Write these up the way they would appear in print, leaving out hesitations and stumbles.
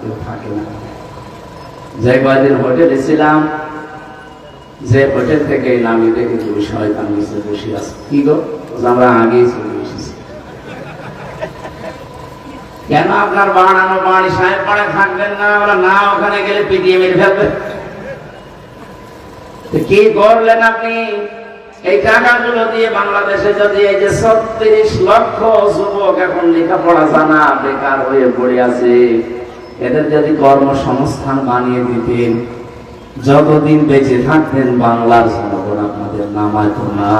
কেউ থাকে না। যে কয়দিন হোটেলে ছিলাম, যে হোটেল থেকে নামি দেখি তুমি শয়তান নিচে বসে আছো। কি গো? আমরা আগেই চলে এসেছি। কেন আপনার বানানো বাড়ি সাহেব পাড়ে থাকবেন না? আমরা না ওখানে গেলে পিটিয়ে মেরে ফেলবে। কি করলেন আপনি? এই টাকাগুলো দিয়ে বাংলাদেশে যদি এই যে ৩৬ লক্ষ যুবক এখন লেখাপড়া জানা বেকার হয়ে পড়ে আছে, এদের যদি কর্মসংস্থান বানিয়ে দিতেন, যতদিন বেঁচে থাকতেন বাংলার জনগণ আপনাদের নামাইতো না।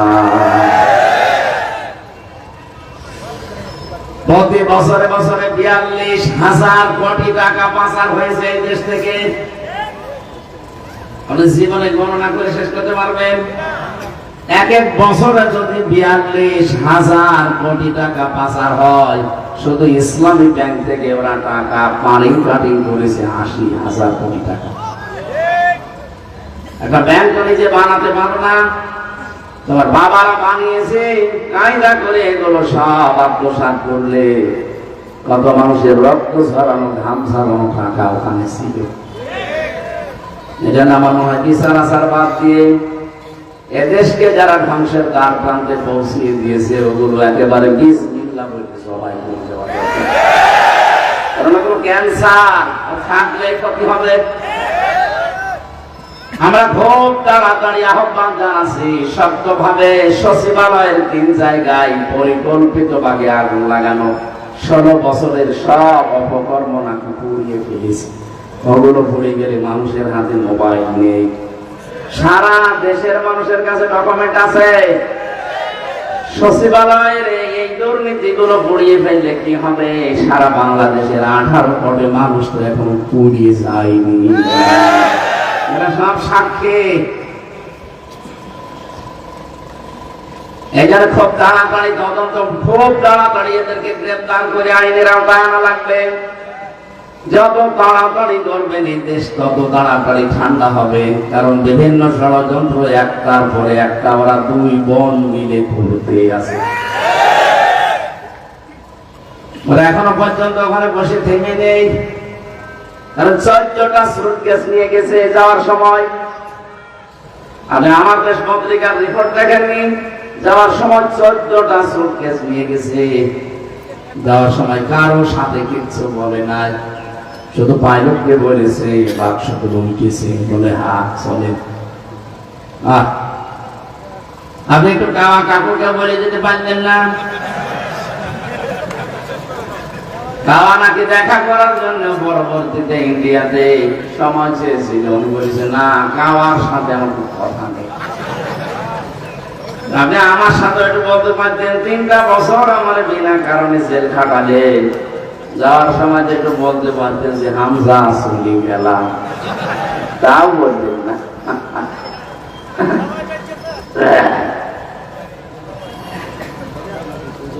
প্রতি বছরে বছরে ৪২,০০০ কোটি টাকা পাচার হয়েছে এই দেশ থেকে। আপনি জীবনে গণনা করে শেষ করতে পারবেন? এক এক বছরে যদি ৪২,০০০ কোটি টাকা পাচার হয়, শুধু ইসলামী ব্যাংক থেকে ওরা টাকা পানি কাটিং করেছে ৮০,০০০ কোটি টাকা। একটা ব্যাংক নিজে বানাতে পারো না, তোমার বাবারা বানিয়েছে কায়দা করে। এগুলো সব আত্মসাৎ করলে কত মানুষের রক্ত ঝরানো, ঘাম ঝরানো টাকা ওখানে ছিল। এজন্য আমার মনে হয় বিচার আচার বাদ দিয়ে এদেশকে যারা ধ্বংসের দ্বার প্রান্তে পৌঁছিয়ে দিয়েছে, ওগুলো একেবারে বিসমিল্লাহ বলে সবাই করে যাওয়া দরকার। কারণ ওগুলো ক্যান্সার, থাকলে ক্ষতি হবে। আমরা খুব তাড়াতাড়ি আহ্বান জানাচ্ছি, শক্তভাবে সচিবালয়ের ৩ জায়গায় পরিকল্পিতভাবে আগুন লাগানো। ১৬ বছরের সব অপকর্ম নাকি পুড়িয়ে ফেলেছে। ওগুলো পুড়ে গেলে মানুষের হাতে মোবাইল নেই। সারা দেশের মানুষের কাছে ডকুমেন্ট আছে। সচিবালয়ের এই দুর্নীতিগুলো পুড়িয়ে ফেললে কি হবে? সারা বাংলাদেশের ১৮ কোটি মানুষ তো এখন পুড়িয়ে যায়নি। এরা সব সাক্ষী। এখানে খুব তাড়াতাড়ি তদন্ত, খুব তাড়াতাড়ি এদেরকে গ্রেফতার করে আইনের আওতায় আনা লাগবে। যত তাড়াতাড়ি করবেন এই দেশ তত তাড়াতাড়ি ঠান্ডা হবে। কারণ বিভিন্ন ষড়যন্ত্র একটার পরে একটা ওরা ২ বোন মিলে করতে আছে। ওরা এখনো পর্যন্ত ওখানে বসে থেমে নেই। কারণ ১৪টা সুটকেস নিয়ে গেছে যাওয়ার সময়। আপনি আমার দেশ পত্রিকার রিপোর্ট দেখেননি? যাওয়ার সময় ১৪টা সুটকেস নিয়ে গেছে। যাওয়ার সময় কারো সাথে কিচ্ছু বলে নাই, শুধু পাইলটকে বলেছে বাক্সগুলো উঠেছে বলে হাত চলে। আপনি একটু কাকুকে বলে যেতে পারলেন না? কাওয়া নাকি দেখা করার জন্য পরবর্তীতে ইন্ডিয়াতে সময় চেয়েছিল, উনি বলেছে না, কাওয়ার সাথে আমার কথা নেই। আপনি আমার সাথে একটু বলতে পারতেন, ৩টা বছর আমার বিনা কারণে জেল খাটালেন। যাওয়ার সময় একটু বলতে পারতেন যে হামজা চলে গেলাম, তাও বললেন না।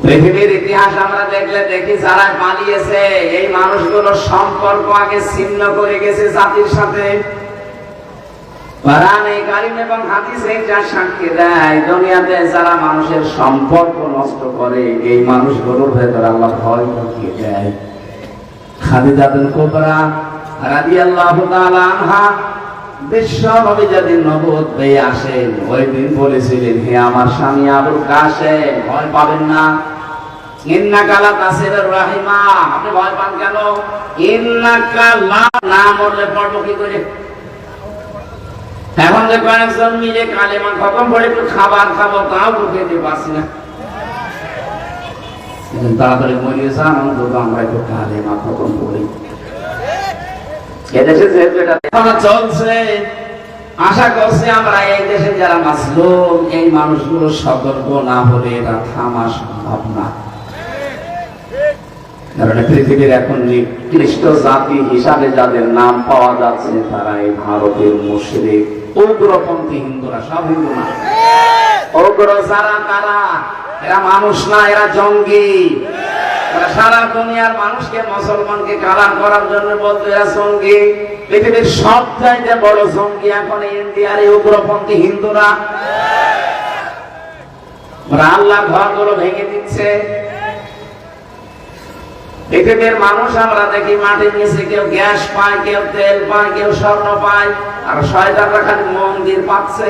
পৃথিবীর ইতিহাস আমরা দেখলে দেখি যারা পালিয়েছে এই মানুষগুলোর সম্পর্ক আগে ছিন্ন করে গেছে জাতির সাথে। কোরআনে কারীম এবং হাদিসে যা সাক্ষী দেয়, দুনিয়াতে যারা মানুষের সম্পর্ক নষ্ট করে এই মানুষগুলোর ভেতরে আল্লাহ ভয় ঢুকিয়ে দেয়। খাদিজাতুল কুবরা রাদিয়াল্লাহু তাআলা আনহা বিশ্ব নবী যেদিন নবুয়ত পেয়ে আসেন, ওই দিন বলেছিলেন, হে আমার স্বামী আবুল কাসেম, ভয় পাবেন না। ইন্নাকা লা তাসিরুর রাহিমা, আপনি ভয় পান কেন? ইন্নাকা লা, না মরলে পড়বো কি করে? এখন যে কয়েকজন মিলে কালেমা খতম করে একটু খাবার খাবো, তাও তো খেতে পারছি না। তাড়াতাড়ি মরিয়ে যান, অন্তত আমরা একটু কালেমা খতম করি। এদেশে যেহেতু এটা এখনো চলছে, আশা করছি আমরা এই দেশে যারা মাসলুম এই মানুষগুলো সতর্ক না হলে এটা থামা সম্ভব না। কারণ পৃথিবীর এখন নিকৃষ্ট জাতি হিসাবে যাদের নাম পাওয়া যাচ্ছে তারা এই ভারতের মুশরিক, উগ্রপন্থী হিন্দুরা। সব হিন্দু না, উগ্র যারা তারা, এরা মানুষ না, এরা জঙ্গি। এরা সারা দুনিয়ার মানুষকে, মুসলমানকে কালার করার জন্য বলতে এরা জঙ্গি। পৃথিবীর সবচাইতে বড় জঙ্গি এখন ইন্ডিয়ার এই উগ্রপন্থী হিন্দুরা। ওরা আল্লাহর ঘরগুলো ভেঙে দিচ্ছে। পৃথিবীর মানুষ আমরা দেখি মাটির নিচে কেউ গ্যাস পায়, কেউ তেল পায়, কেউ স্বর্ণ পায়, আর শয়তানরা খালি মন্দির পাচ্ছে।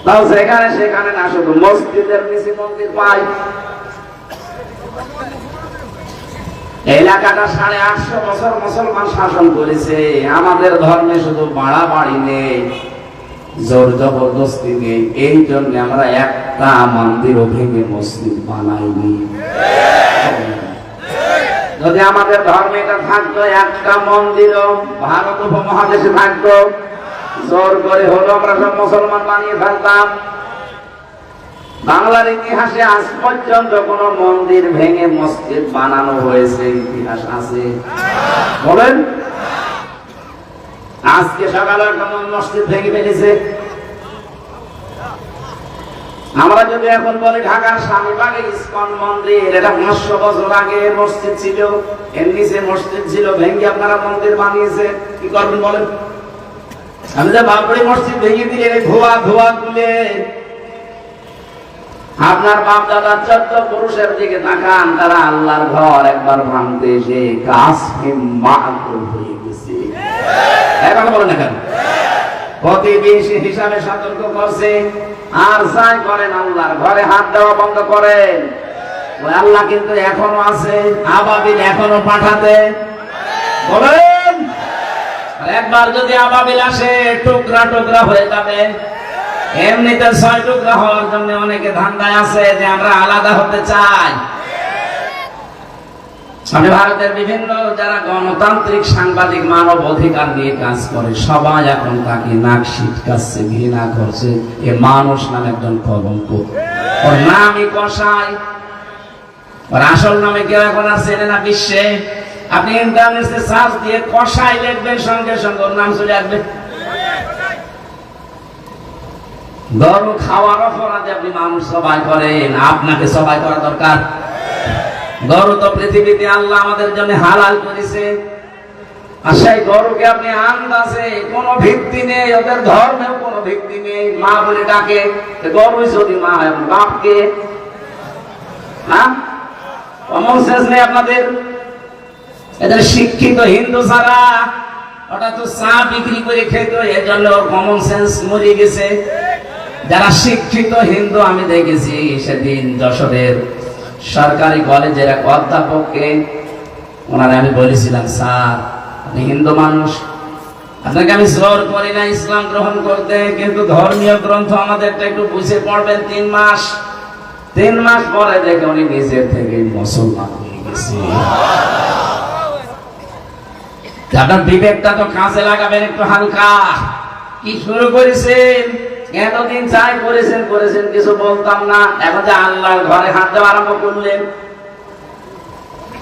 তাও যেখানে সেখানে না, শুধু মসজিদের নিচে মন্দির পায়। এলাকাটা 850 বছর মুসলমান শাসন করেছে। আমাদের ধর্মে শুধু বাড়াবাড়ি নেই, জোর জবরদস্তি নেই। এই জন্য আমরা একটা মন্দিরও ভেঙে মসজিদ বানাইনি। যদি আমাদের ধর্মে এটা থাকতো, একটা মন্দিরও ভারত উপমহাদেশে থাকতো, জোর করে হলো আমরা সব মুসলমান বানিয়ে ফেলতাম। বাংলার ইতিহাসে আজ পর্যন্ত কোন মন্দির ভেঙে মসজিদ বানানো হয়েছে ইতিহাস আছে? বলেন। আজকে সকালে একটা মসজিদ ভেঙে ফেলেছে। আমরা যদি এখন বলি ঢাকার স্বামীবাগে ইসকন মন্দির, এটা 500 বছর আগে মসজিদ ছিল, এর নিচে মসজিদ ছিল, ভেঙে আপনারা মন্দির বানিয়েছে, কি করবেন বলেন? আমি যে বাবরি মসজিদ ভেঙে দিলে ধোয়া ধোয়া তুলে আপনার বাপ দাদা 14 পুরুষের দিকে তাকান, তারা আল্লাহর ঘর একবার ভাঙতে এসে কাসে মাকুল হয়ে গেছে। এখন বলেন না কেন? প্রতিবেশী হিসাবে সতর্ক করছে, আর যাই করেন আল্লাহর ঘরে হাত দেওয়া বন্ধ করেন। ওই আল্লাহ কিন্তু এখনো আছে, আবাবিল এখনো পাঠাতে বলেন। একবার যদি আবাবিল আসে, টুকরা টুকরা হয়ে যাবে। এমনিতে 6 টুকরা হওয়ার জন্য অনেকে ধান্দায় আছে যে আমরা আলাদা হতে চাই। আমি ভারতের বিভিন্ন যারা গণতান্ত্রিক সাংবাদিক মানব অধিকার নিয়ে কাজ করে, সবাই এখন তাকে নাক সিটকাচ্ছে, ঘৃণা করছে। এ মানুষ নামে একজন কলঙ্ক, ওর নামই কসাই, ওর আসল নামে কেউ এখন আর চেনে না বিশ্বে। আপনি ইন্টারনেটে সার্চ দিয়ে কসাই লিখবেন, সঙ্গে সঙ্গে ওর নাম চলে আসবে। গরু খাওয়ার অপরাধে আপনি মানুষ সবাই করেন, আপনাকে সবাই করা দরকার। গরু তো পৃথিবীতে আল্লাহ আমাদের জন্য হালাল করেছে, আর সেই গরুকে আপনি আন্দাজে কোনো ভিত্তি নেই, ওদের ধর্মেও কোনো ভিত্তি নেই, মা বলে ডাকে। গরুই যদি মা হয়, বাপকে কমন সেন্স নেই আপনাদের। এদের শিক্ষিত হিন্দু ছাড়া ওটা তো চা বিক্রি করে খেত, এর জন্য ওর কমন সেন্স মরে গেছে। যারা শিক্ষিত হিন্দু আমি দেখেছি, সেদিন যশোরের সরকারি কলেজের এক অধ্যাপককে ওনারা আমি বলেছিলাম, স্যার আপনি হিন্দু মানুষ, আপনাকে আমি জোর করি না ইসলাম গ্রহণ করতে, কিন্তু ধর্মীয় গ্রন্থ আমাদেরটা একটু বুঝে পড়বেন। 3 মাস পরে দেখে উনি নিজের থেকে মুসলমান হয়ে গেছে। আপনার বিবেকটা তো কাজে লাগাবেন একটু হালকা। কি শুরু করেছেন? এতদিন যাই করেছেন কিছু বলতাম না, এখন যে আল্লাহর ঘরে হাত দেওয়া আরম্ভ করলেন,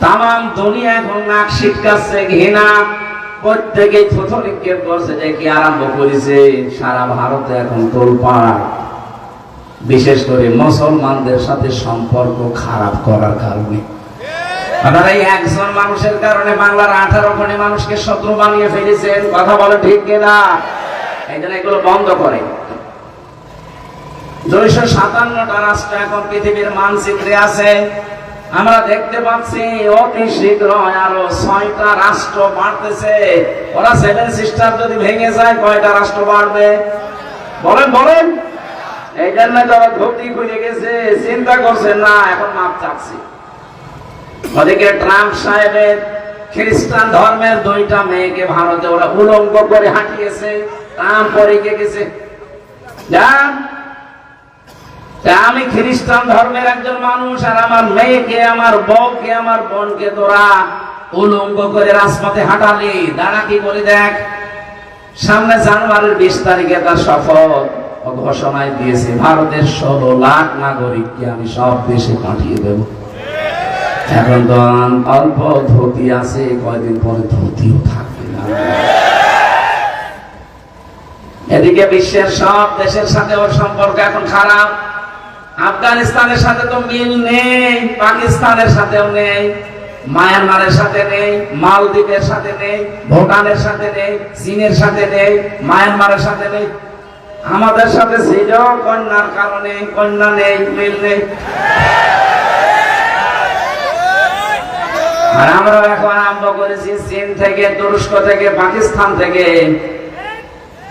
তাম দুনিয়া এখন নাক সিটকাচ্ছে, ঘৃণা প্রত্যেকে থুথু নিক্ষেপ করছে যে কি আরম্ভ করেছে। সারা ভারতে এখন তোলপাড়, বিশেষ করে মুসলমানদের সাথে সম্পর্ক খারাপ করার কারণে। আপনারা এই একজন মানুষের কারণে বাংলার 18 কোটি মানুষকে শত্রু বানিয়ে ফেলেছেন। কথা বলে ঠিক কিনা? এই জন্য এগুলো বন্ধ করে। 257টা রাষ্ট্র এখন পৃথিবীর মানচিত্রে আছে। আমরা দেখতে পাচ্ছি অতি শীঘ্র আরো 6টা রাষ্ট্র বাড়তেছে। ওরা 7 সিস্টার যদি ভেঙে যায়, কয়টা রাষ্ট্র বাড়বে বলেন বলেন? এই জন্য যারা ধুতি খুলে গেছে, চিন্তা করছেন না, এখন মাপ চাচ্ছি। ওদিকে ট্রাম্প সাহেবের খ্রিস্টান ধর্মের 2টা মেয়েকে ভারতে ওরা উলঙ্গ করে হাঁটিয়েছে। ট্রাম্প পরে গেছে, যান আমি খ্রিস্টান ধর্মের একজন মানুষ, আর আমার মেয়েকে, আমার বউকে, আমার বোনকে তোরা উলঙ্গ করে রাজপথে হাঁটালি। দাঁড়া কি করে দেখ। সামনে জানুয়ারির 20 তারিখে তার শপথ ঘোষণায় দিয়েছে, ভারতের 16 লাখ নাগরিককে আমি সব দেশে পাঠিয়ে দেব। এখন তো অল্প ধুতি আছে, কয়দিন পরে ধুতিও থাকবে না। এদিকে বিশ্বের সব দেশের সাথে ওর সম্পর্ক এখন খারাপ। আফগানিস্তানের সাথে তো মিল নেই, পাকিস্তানের সাথেও নেই, মায়ানমারের সাথে নেই, মালদ্বীপের সাথে নেই, ভুটানের সাথে নেই, চীনের সাথে নেই, মায়ানমারের সাথে নেই। আমাদের সাথে ছিল কন্যার কারণে, কন্যা নেই, মিল নেই। আর আমরা এখন আরম্ভ করেছি চীন থেকে, তুরস্ক থেকে, পাকিস্তান থেকে।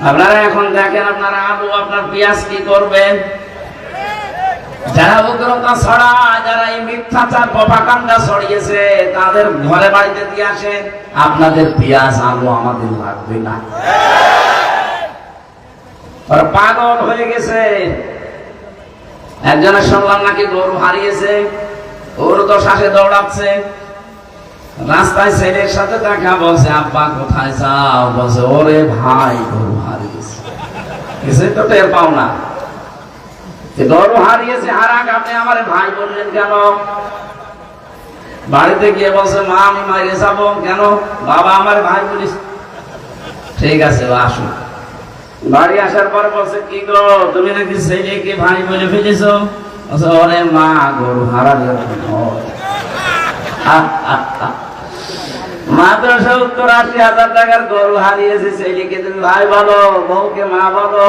আপনারা এখন দেখেন আপনারা আলু, আপনার পেঁয়াজ কি করবেন? যারা উগ্রতা ছড়ায়, যারা এই মিথ্যাচার প্রপাগান্ডা ছড়িয়েছে, তাদের ঘরে বাড়িতে দিয়ে আসেন, আপনাদের পেঁয়াজ আলু আমাদের লাগবে না। ওরা পাগল হয়ে গেছে। একজনের শুনলাম নাকি গরু হারিয়েছে, গরু তো শ্বাসে দৌড়াচ্ছে। রাস্তায় ছেলের সাথে দেখা, বলছে আব্বা কোথায় যাও? বলছে ওরে ভাই গরু হারিয়েছে। কিছুই তো টের পাও না। গরু হারিয়েছে, হারাক, আপনি আমার ভাই বললেন কেন? বাড়িতে গিয়ে বলছে মা আমি মাইরে যাবো। কেন? বাবা আমার ভাই বলিস। ঠিক আছে আসো। বাড়ি আসার পরে বলছে কি গো তুমি নাকি ছেলেকে ভাই বলে ফেলেছো? ওরে মা গরু হারালে মাত্র 70-80 টাকার গরু হারিয়েছে, ছেলেকে তুমি ভাই বলো, বউকে মা বলো।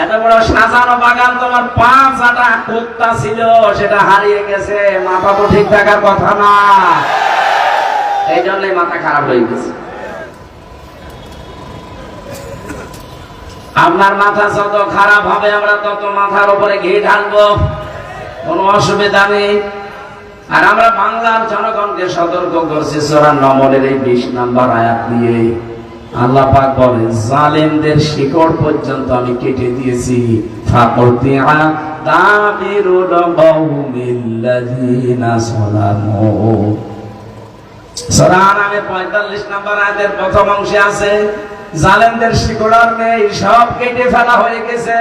এত বড় সাজানো বাগান, তোমার 5টা কুত্তা ছিল, সেটা হারিয়ে গেছে। মাথা তো ঠিক থাকার কথা না, এই জন্যই মাথা খারাপ হয়ে গেছে। আপনার মাথা যত খারাপ হবে, আমরা তত মাথার উপরে ঘি ঢালবো, কোনো অসুবিধা নেই। আর আমরা বাংলার জনগণকে সতর্ক করছি সূরা নমলের এই 20 নম্বর আয়াত দিয়ে। আল্লাহ পাক বলেন জালেমদের শিকড় পর্যন্ত আমি কেটে দিয়েছি। ফাকুতিআ দাবিরুল কওমিল্লাযিনা যালামু। সূরা আনামের 45 নম্বর আয়াতের প্রথম অংশে আছে জালেমদের শিকড় আর নেই, সব কেটে ফেলা হয়ে গেছে।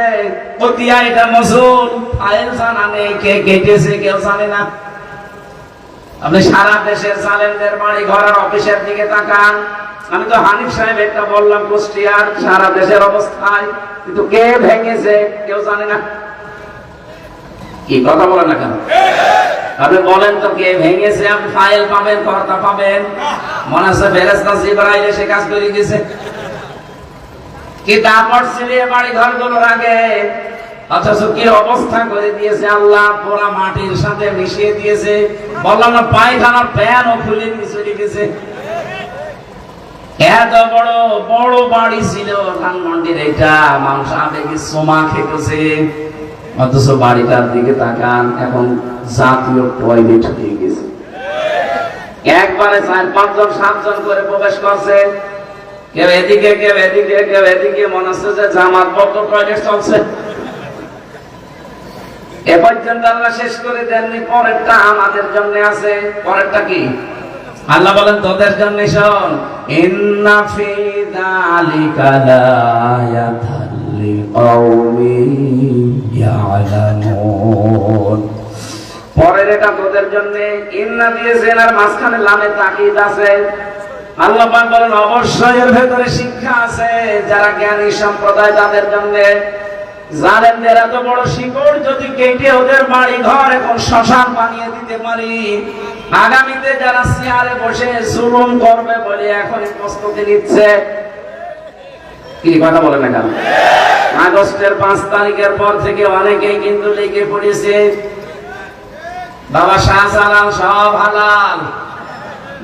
কতিয়া এটা মজুল ফাইল জানা নেই, কে কেটেছে কেউ জানে না। আপনি সারা দেশের জালেমদের বাড়ি ঘর আর অফিসের দিকে তাকান। আমি তো হানিফ সাহেব একটা বললাম কুষ্টিয়ার সারা দেশের অবস্থায়, কিন্তু কে ভেঙেছে কেউ জানে না। কি কথা বলেন না কেন? আপনি বলেন তো কে ভেঙেছে? আপনি ফাইল পাবেন, কর্তা পাবেন। মনে আছে ফেরেশতা জিবরাইল এসে কাজ করে গেছে। কিতাব পড়ছিলে বাড়ি ঘরগুলোর আগে, অথচ কি অবস্থা করে দিয়েছে আল্লাহ, পুরা মাটির সাথে মিশিয়ে দিয়েছে। বললাম না পায়খানার প্যানও খুলে নিয়ে চলে গেছে। এত বড় বড় বাড়ি ছিল ধানমন্ডির, এটা মানুষ আবেগে সোমা খেতেছে। অথচ বাড়িটার দিকে তাকান, এখন জাতীয় টয়লেট হয়ে গেছে। একবারে 4-5 জন 7 জন করে প্রবেশ করছে, কেউ এদিকে কেউ এদিকে কেউ এদিকে। মনে হচ্ছে যে জামাত বদ্ধ টয়লেট চলছে। এ পর্যন্ত আল্লাহ শেষ করে দেননি, পরেরটা আমাদের জন্য আছে। পরেরটা কি? আল্লাহ বলেন তোদের জন্য শোন, ইন্না ফি যালিকা লায়াতাল লিকাউমিন ইয়ালামুন। পরের এটা তোদের জন্য, ইন্না দিয়েছেন আর মাঝখানে লামে তাকিদ আছে। আল্লাহ পাক বলেন অবশ্যই এর ভেতরে শিক্ষা আছে যারা জ্ঞানী সম্প্রদায় তাদের জন্য। জালেমদের এত বড় শিকড় যদি কেটে ওদের বাড়ি ঘর এখন শ্মশান বানিয়ে দিতে পারি, আগামীতে যারা চেয়ারে বসে জুলুম করবে বলে এখনই প্রস্তুতি নিচ্ছে। কি কথা বলে না কেন? আগস্টের 5 তারিখের পর থেকে অনেকেই কিন্তু লেগে পড়েছে বাবা শাহজালাল সব হালাল।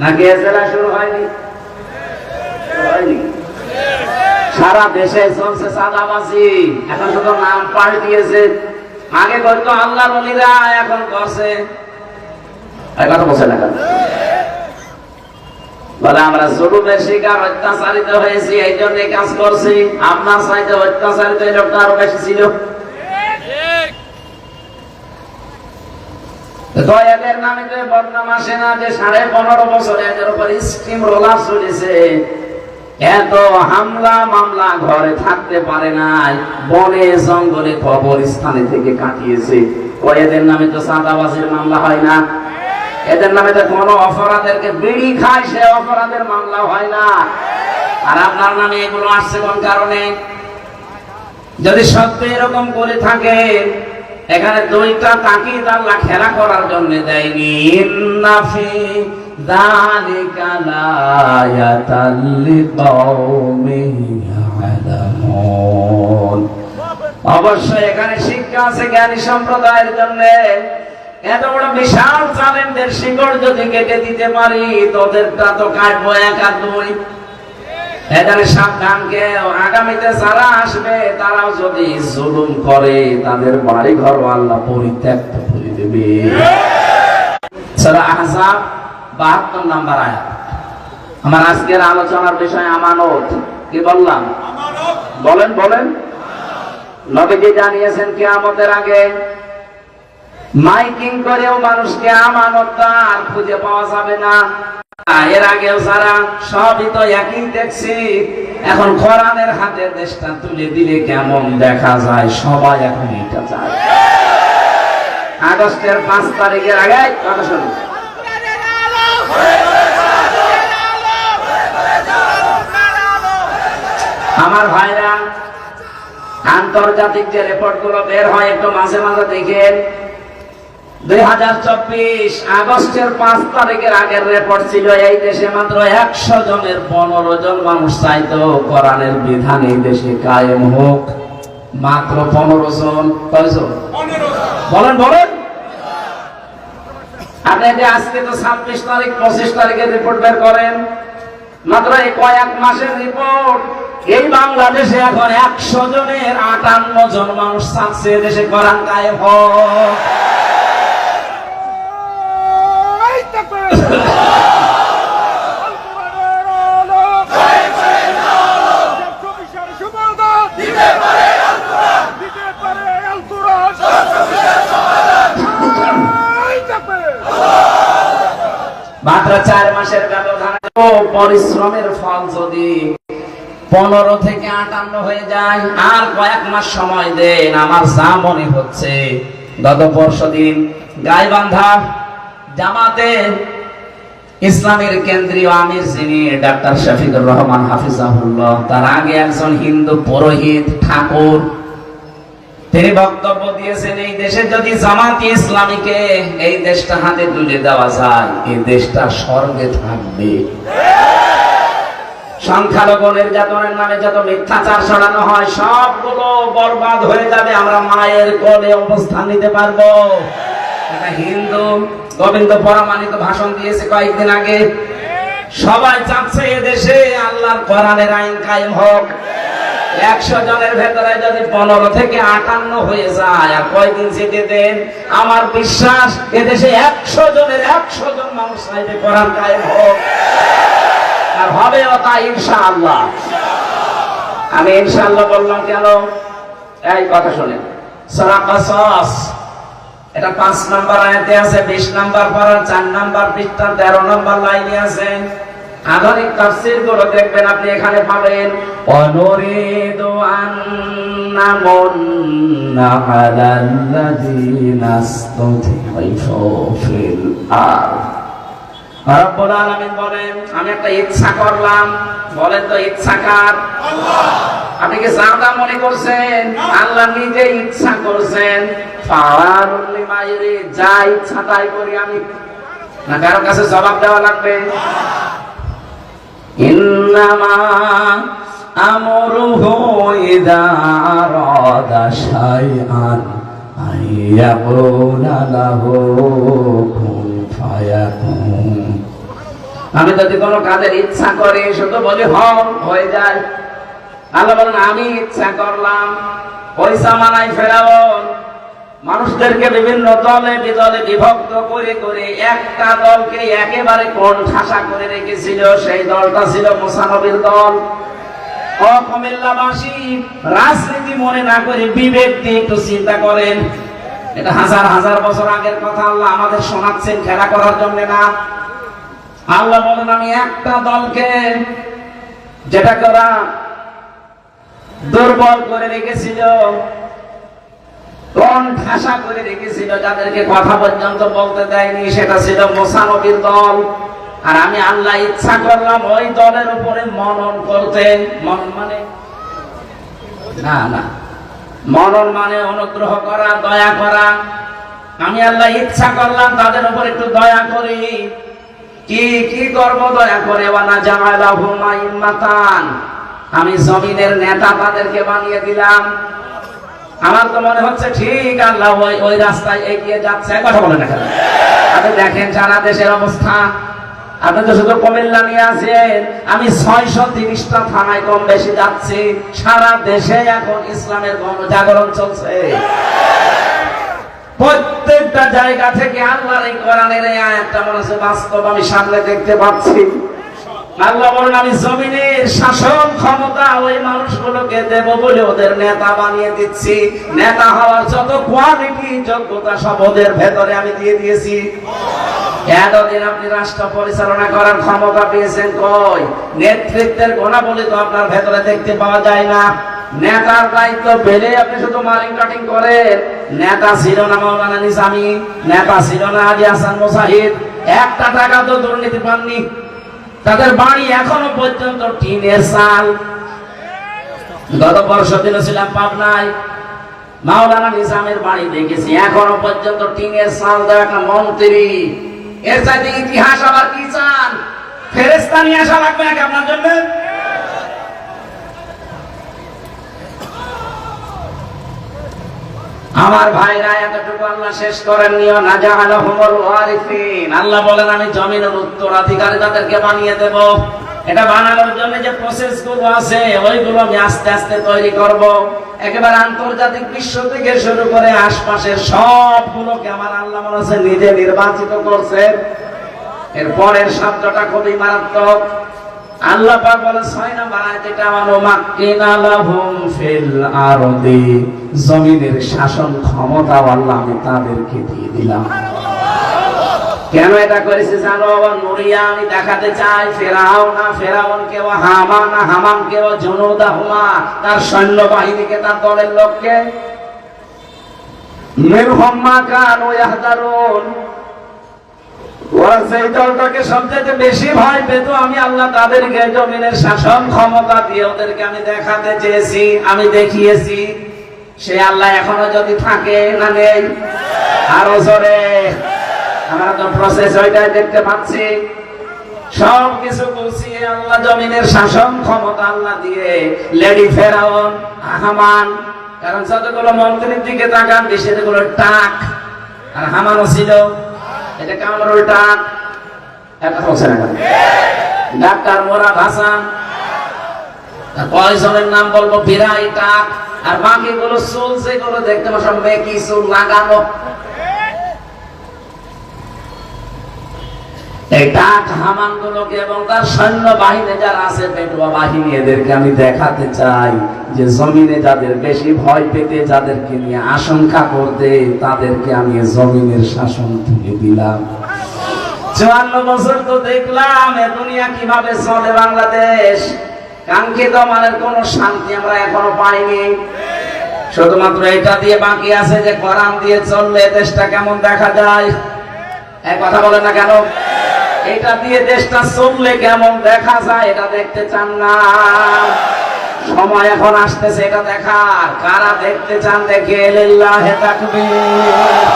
নাকি এজেলা শুরু হয়নি? সারা দেশে চলছে চাঁদাবাজি, এখন শুধু নাম পাল্টিয়েছে। আগে করতো আল্লাহর ওলিরা, এখন করছে কথা বলছে না কেন? বলে আমরা জুলুমের শিকার, অত্যাচারিত হয়েছি, এই জন্য কাজ করছি। আপনার চাইতে অত্যাচারিত এই লোকটা আরো বেশি ছিল। এদের নামে তো বদনাম আসে না যে 15.5 বছর এদের উপর স্টিম রোলার চলেছে। এত হামলা মামলা, ঘরে থাকতে পারে নাই, বনে জঙ্গলে কবরস্থানে থেকে কাটিয়েছে। এদের নামে তো চাঁদাবাজির মামলা হয় না, এদের নামে তো কোনো অপরাধেরকে বিড়ি খায় সে অপরাধের মামলা হয় না। আর আপনার নামে এগুলো আসছে কোন কারণে? যদি সত্যি এরকম করে থাকে, এখানে 2টা তাকিদ আল্লাহ খেলা করার জন্য দেয়নি। ইন্না ফি যালিকা লায়াতাল লিকাউমিন ইয়ালামুন। অবশ্যই এখানে শিক্ষা আছে জ্ঞানী সম্প্রদায়ের জন্য। এত বড় বিশাল জালেমদের শিকড় যদি কেটে দিতে পারি, তোদেরটা তো কাটবো এক আর দুই। এখানে সাবধানকে, আগামীতে যারা আসবে তারাও যদি জুলুম করে তাদের বাড়ি ঘর আল্লাহ পরিত্যক্ত করে দেবে। সূরা আহজাব 72 নম্বর আয়াত। আমার আজকের আলোচনার বিষয় আমানত। কি বললাম? বলেন বলেন। নবীজি জানিয়েছেন কিয়ামতের আগে মাইকিং করেও মানুষকে আমানতদার খুঁজে পাওয়া যাবে না। এর আগেও যারা সবই তো একই দেখছি, এখন কোরআনের হাতে দেশটা তুলে দিলে কেমন দেখা যায়, সবাই এখন এটা চায়। আগস্টের 5 তারিখের আগে কথা শুনুন। আমার ভাইরা, আন্তর্জাতিক যে রিপোর্ট গুলো বের হয় একটু মাঝে মাঝে দেখেন। 2024 আগস্টের 5 তারিখের আগের রিপোর্ট ছিল এই দেশে মাত্র 100 জনের 15 জন মানুষ চাইতো কোরআনের বিধান এই দেশে কায়েম হোক। মাত্র 15 জন। কয়জন? বলেন বলেন। আপনি যে আজকে তো 26 তারিখ 25 তারিখের রিপোর্ট বের করেন, মাত্র এই কয়েক মাসের রিপোর্ট, এই বাংলাদেশে এখন 100 জনের 58 জন মানুষ চাচ্ছে দেশে কোরআন কায়েম হোক। মাত্র 4 মাসের ব্যবধানে পরিশ্রমের ফল যদি 15 থেকে 58 হয়ে যায়, আর কয়েক মাস সময় দেন, আমার যা মনে হচ্ছে গত পরশুদিন গাইবান্ধা জামাতে ইসলামের কেন্দ্রীয় আমির যিনি ডাক্তার শফিকুর রহমান হাফিজাহুল্লাহ, তার আগে একজন হিন্দু পুরোহিত ঠাকুর, তিনি বক্তব্য দিয়েছেন এই দেশে যদি জামাতে ইসলামীকে এই দেশটা হাতে তুলে দেওয়া যায়, এই দেশটা স্বর্গে থাকবে। সংখ্যালঘু নির্যাতনের নামে যত মিথ্যাচার ছড়ানো হয় সবগুলো বরবাদ হয়ে যাবে, আমরা মায়ের কোলে অবস্থান নিতে পারবো। একটা হিন্দু গোবিন্দ পরমাণিত ভাষণ দিয়েছে কয়েকদিন আগে, সবাই চাচ্ছে এদেশে আল্লাহর কোরআনের আইন কায়েম হোক। 100 জনের ভেতরে যদি 15 থেকে 58 হয়ে যায়, আর কয়েকদিন যেতে দেন, আমার বিশ্বাস এদেশে 100 জনের 100 জন মানুষ চাইবে কোরআন কায়েম হোক, আর হবেও তাই ইনশাআল্লাহ। আমি ইনশাআল্লাহ বললাম কেন? এই কথা শুনেন, সূরা কাসাস এটা 5 নম্বর আয়াতে আছে, 20 নম্বর পারা 4 নম্বর পৃষ্ঠা 13 নম্বর লাইনে আছে। আধুনিক তাফসীর গুলো দেখবেন আপনি এখানে পাবেন, অনুরিদু আন্নামুন্না আলাল্লাযীনা ইসতুযিফু ফিল আরদ। রব্বুল আলামিন বলেন, আমি একটা ইচ্ছা করলাম। বলেন তো ইচ্ছা কার? আল্লাহ। আপনি কি জানতা মনে করছেন? আল্লাহ নিজে ইচ্ছা করছেন। ফাআলুল লিমা ইউরিদ, যা ইচ্ছা তাই করি আমি, না কারো কাছে জবাব দেওয়া লাগবে? ইন্নামা আমরুহু ইযা আরাদা শাইআন আইয়াকুলা লাহু কুন ফায়াকুন। আমি যদি কোনো কাজের ইচ্ছা করি শুধু বলি হয়ে যায়। আল্লাহ বলেন আমি ইচ্ছা করলাম। ওই জামানায় ফেরাউন মানুষদেরকে বিভিন্ন দলে বিদলে বিভক্ত করে করে একটা দলকে একেবারে কোণঠাসা করে রেখেছিল, সেই দলটা ছিল মুসা নবীর দল। কুমিল্লাবাসী রাজনীতি মনে না করে বিবেক দিয়ে একটু চিন্তা করেন, এটা হাজার হাজার বছর আগের কথা। আল্লাহ আমাদের শোনাচ্ছেন খেলা করার জন্য না। আল্লাহ বলেন আমি একটা দলকে, যেটা করা দুর্বল করে রেখেছিল, কোণঠাসা করে রেখেছিল, যাদেরকে কথা পর্যন্ত বলতে দেয়নি, সেটা ছিল মুসা নবীর দল। আর আমি আল্লাহ ইচ্ছা করলাম ওই দলের উপরে মনন করতে। মনন মানে না না, মনন মানে অনুগ্রহ করা, দয়া করা। আমি আল্লাহ ইচ্ছা করলাম তাদের উপর একটু দয়া করি। কি কি করব দয়া করে? ওয়ানা জাআলাহুম আইম্মাতান, আমি জমিনের নেতা তাদেরকে বানিয়ে দিলাম। আমার তো মনে হচ্ছে ঠিক আল্লাহ ওই রাস্তায় এগিয়ে যাচ্ছে। কথা বলে না কেন? আপনি দেখেন সারা দেশের অবস্থা। আপনি তো শুধু কুমিল্লা নিয়ে আছেন, আমি 630টা থানায় কম বেশি যাচ্ছি। সারা দেশে এখন ইসলামের গণজাগরণ চলছে। প্রত্যেকটা জায়গা থেকে আল্লাহর এই কোরআনের এই আয়াতটা মনে হচ্ছে বাস্তব আমি সামনে দেখতে পাচ্ছি। আল্লাহ বলেন, আমি জমিনের শাসন ক্ষমতা ওই মানুষগুলোকে দেব বলে ওদের নেতা বানিয়ে দিচ্ছি। নেতা হওয়ার যত কোয়ালিটি যোগ্যতা সব ওদের ভেতরে আমি দিয়ে দিয়েছি। এতদিন আপনি রাষ্ট্র পরিচালনা করার ক্ষমতা পেয়েছেন কই? নেতৃত্বের গুণাবলী তো আপনার ভেতরে দেখতে পাওয়া যায় না। নেতার দায়িত্ব পেলে আপনি শুধু মালিং কাটিং করেন। নেতা ছিল না মাওলানা নিজামী, নেতা ছিল না আলী হাসান মুজাহিদ, একটা টাকা তো দুর্নীতি পাননি। তাদের বাড়ি এখনো পর্যন্ত টিনের চাল। গত বর্ষদিন ছিলাম পাবনায়, মাওলানা নিজামের বাড়ি দেখেছি, এখনো পর্যন্ত টিনের চাল দেওয়া একটা মন্ত্রী। এর চাইতে ইতিহাস আবার কি চান? ফেরেশতা নিয়ে আসা লাগবে নাকি আপনার জন্য? আমার ভাইরা, এতটুকু আল্লাহ শেষ করেন নিও না, জাআলাহুমুল ওয়ারিসিন। আল্লাহ বলেন, আমি জমিনের উত্তরাধিকারী তাদেরকে বানিয়ে দেব। এটা বানানোর জন্য যে প্রসেস গুলো আছে ওইগুলো আমি আস্তে আস্তে তৈরি করব। একেবারে আন্তর্জাতিক বিশ্ব থেকে শুরু করে আশপাশের সবগুলোকে আমার আল্লাহ মনে হচ্ছে নিজে নির্বাচিত করছেন। এর পরের শব্দটা খুবই মারাত্মক। আল্লাহ পাক বলেন 6 নম্বর আয়াতে, মাক্কিনা লাহুম ফিল আরদি, জমিনের শাসন ক্ষমতা আল্লাহ আমি তাদেরকে দিয়ে দিলাম। কেন এটা করেছে জানো? নুরিয়া, আমি দেখাতে চাই ফেরাউনকে, হামানকে, জুনুদাহুমা, তার সৈন্যবাহিনীকে, তার দলের লোককে, মিনহুম মা কানু ইয়াহদারুন, ওরা সেই দলটাকে সবচেয়ে বেশি ভয় পেত, আমি আল্লাহ তাদেরকে জমিনের শাসন ক্ষমতা দিয়ে ওদেরকে আমি দেখাতে চেয়েছি, আমি দেখিয়েছি। সে আল্লাহ এখনো যদি থাকে না নেই? আরো জোরে। আমরা তো প্রসেস ওইটাই দেখতে পাচ্ছি। সব কিছু গুছিয়ে আল্লাহ জমিনের শাসন ক্ষমতা আল্লাহ দিয়ে লেডি ফেরাউন, হামান, কারণ যতগুলো মন্ত্রীর দিকে তাকান সেগুলো টাক, আর হামানও ছিল এটা কামরুল টাক। একটা হচ্ছে না ডাক্তার মোরাদ হাসান, কয়জনের নাম বলবো? বিরাই টাক। আর বাকিগুলো চুল যেগুলো দেখতে সব মেকি চুল লাগানো। এই টাক হামান গুলোকে এবং তার সৈন্য বাহিনী যারা আছে, পেটুয়া বাহিনী, এদেরকে আমি দেখাতে চাই যে জমিনে যাদের বেশি ভয় পেতে, যাদেরকে নিয়ে আশঙ্কা করতে, তাদেরকে আমি জমিনের শাসন তুলে দিলাম। 54 বছর তো দেখলাম এ দুনিয়া কিভাবে চলে। বাংলাদেশ কাঙ্ক্ষিত মানের কোন শান্তি আমরা এখনো পাইনি। শুধুমাত্র এটা দিয়ে বাকি আছে যে কোরআন দিয়ে চললে দেশটা কেমন দেখা যায়। এক কথা বলে না কেন? এটা দিয়ে দেশটা চললে কেমন দেখা যায় এটা দেখতে চান না? সময় এখন আসতেছে এটা দেখার। কারা দেখতে চান দেখে লিল্লাহি তাকবীর।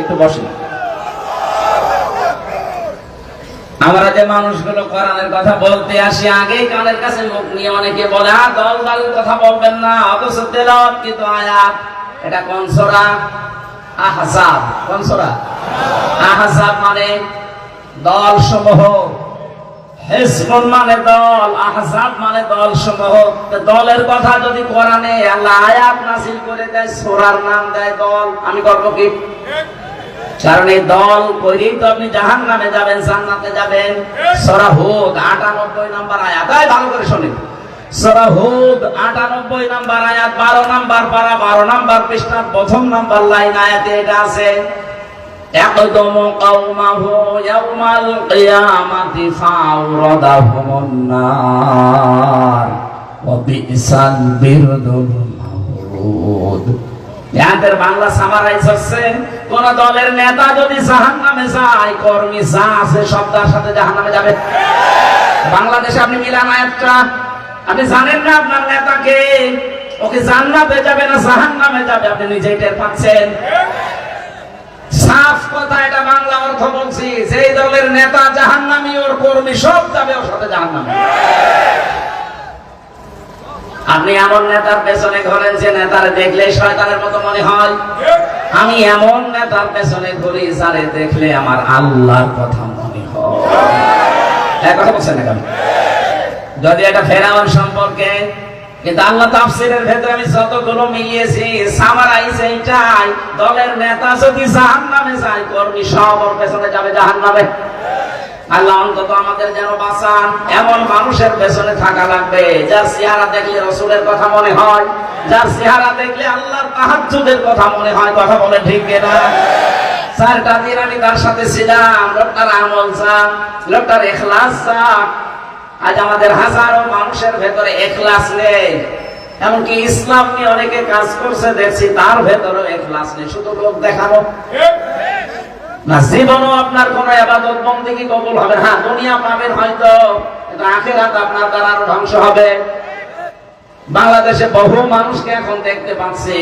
একটু বসেন। আমরা যে মানুষগুলো কোরআনের কথা বলতে আসি, আগেই কানের কাছে মুখ নিয়ে অনেকে বলে দল দলের কথা বলবেন না, অথচ তেলাওয়াত কিন্তু আয়াত। এটা কোন সূরা? আহজাব। কোন সূরা? আহজাব মানে দল সমূহ, হিজবুন মানে দল, আহজাব মানে দল সমূহ। দলের কথা যদি কোরআনে আল্লাহ আয়াত নাযিল করে দেয়, সূরার নাম দেয় দল, আমি করব কি? কারণ এই দল কইলেই তো আপনি জাহান্নামে যাবেন, জান্নাতে যাবেন। সূরা হুদ 98 নম্বর আয়াত, ভালো করে শুনুন। সূরা হুদ 98 নম্বর আয়াত, 12 নম্বর পারা, 12 নম্বর পৃষ্ঠা, প্রথম নম্বর লাইন আয়াতে এটা আছে, ইয়াকদুমু কওমাহু ইয়াওমাল কিয়ামাতি ফাওরাদাহুমুন নার ওয়া বিসাল বিরদুল মাওরুদ। এর বাংলা সামারাইজ হচ্ছে, কোন দলের নেতা যদি জাহান্নামে যায়, কর্মী যা আছে সব তার সাথে জাহান্নামে যাবে। বাংলাদেশে আপনি মিলান আয়াতটা, আপনি জানেন না আপনার নেতাকে, ওকে জান্নাতে যাবে না জাহান্নামে যাবে, আপনি নিজেই টের পাচ্ছেন। সাফ কথা, এটা বাংলা অর্থ বলছি। যেই দলের নেতা জাহান্নামী, ওর কর্মী সব যাবে ওর সাথে জাহান্নামে। আপনি এমন নেতার পেছনে ঘোরেন যে নেতারে দেখলে শয়তানের মতো মনে হয়। আমি এমন নেতার পেছনে ঘুরি যারে দেখলে আমার আল্লাহর কথা মনে হয়। এক কথা বলছেন না? যদি এটা ফেরাউন সম্পর্কে, কিন্তু আল্লাহ তাফসীরের ভেতরে আমি যতগুলো মিলিয়েছি সামারাইজ এইটাই, দলের নেতা যদি জাহান্নামে যায়, কর্মী সব ওর পেছনে যাবে জাহান্নামে। আল্লাহ অন্তত আমাদের যেন বাঁচান। এমন মানুষের পেছনে থাকা লাগবে যার চেহারা দেখলে রাসূলের কথা মনে হয়, যার চেহারা দেখলে আল্লাহর তাহাজ্জুদের কথা মনে হয়। কথা বলে ঠিক কিনা? 4টা দিন আমি তার সাথে ছিলাম। লোকটার আমল চা, লোকটার ইখলাস চা। আজ আমাদের হাজারো মানুষের ভেতরে ইখলাস নেই। এমনকি ইসলাম নিয়ে অনেকে কাজ করছে দেখছি, তার ভেতরেও ইখলাস নেই, শুধু লোক দেখানো। না জীবনও আপনার কোন ইবাদত বন্দেগী কবুল হবে। হ্যাঁ, দুনিয়া পাবেন হয়তো, কিন্তু আখিরাত আপনার দ্বারা আরো ধ্বংস হবে। বাংলাদেশে বহু মানুষকে এখন দেখতে পাচ্ছি